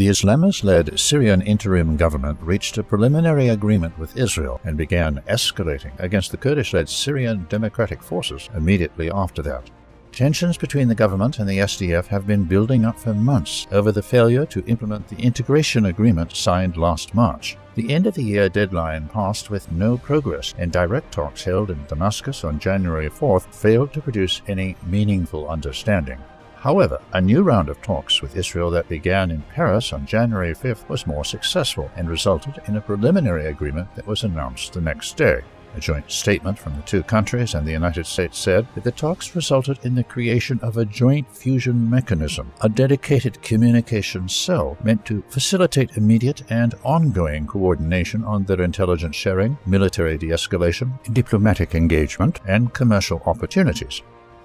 The Islamist-led Syrian interim government reached a preliminary agreement with Israel and began escalating against the Kurdish-led Syrian Democratic Forces immediately after that. Tensions between the government and the SDF have been building up for months over the failure to implement the integration agreement signed last March. The end-of-the-year deadline passed with no progress, and direct talks held in Damascus on January 4th failed to produce any meaningful understanding. However, a new round of talks with Israel that began in Paris on January 5th was more successful and resulted in a preliminary agreement that was announced the next day. A joint statement from the two countries and the United States said that the talks resulted in the creation of a joint fusion mechanism, a dedicated communication cell meant to facilitate immediate and ongoing coordination on their intelligence sharing, military de-escalation, diplomatic engagement, and commercial opportunities.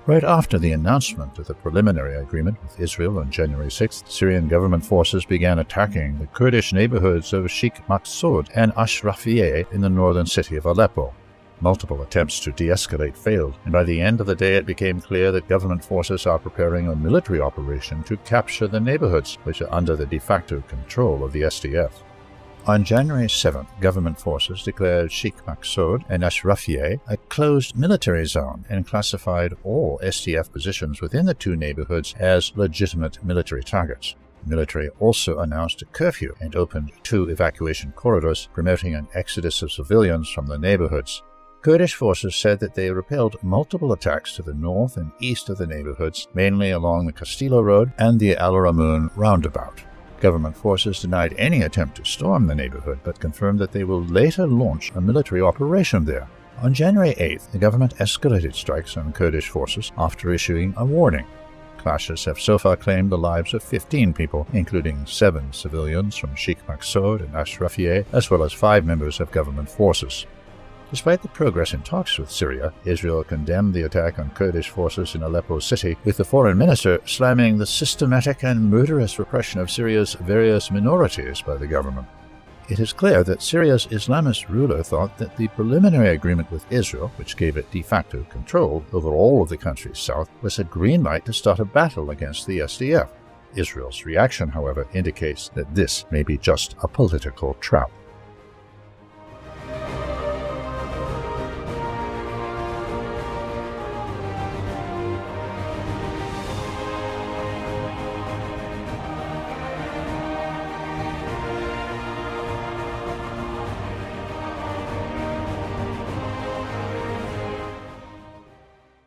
Right after the announcement of the preliminary agreement with Israel on January 6th, Syrian government forces began attacking the Kurdish neighborhoods of Sheikh Maqsoud and Ashrafiyeh in the northern city of Aleppo. Multiple attempts to de-escalate failed, and by the end of the day it became clear that government forces are preparing a military operation to capture the neighborhoods, which are under the de facto control of the SDF. On January 7th, government forces declared Sheikh Maqsoud and Ashrafiyeh a closed military zone and classified all SDF positions within the two neighborhoods as legitimate military targets. The military also announced a curfew and opened 2 evacuation corridors, promoting an exodus of civilians from the neighborhoods. Kurdish forces said that they repelled multiple attacks to the north and east of the neighborhoods, mainly along the Castillo Road and the Al Ramoun roundabout. Government forces denied any attempt to storm the neighborhood, but confirmed that they will later launch a military operation there. On January 8th, the government escalated strikes on Kurdish forces after issuing a warning. Clashes have so far claimed the lives of 15 people, including 7 civilians from Sheikh Maqsoud and Ashrafiyeh, as well as 5 members of government forces. Despite the progress in talks with Syria, Israel condemned the attack on Kurdish forces in Aleppo city, with the foreign minister slamming the systematic and murderous repression of Syria's various minorities by the government. It is clear that Syria's Islamist ruler thought that the preliminary agreement with Israel, which gave it de facto control over all of the country's south, was a green light to start a battle against the SDF. Israel's reaction, however, indicates that this may be just a political trap.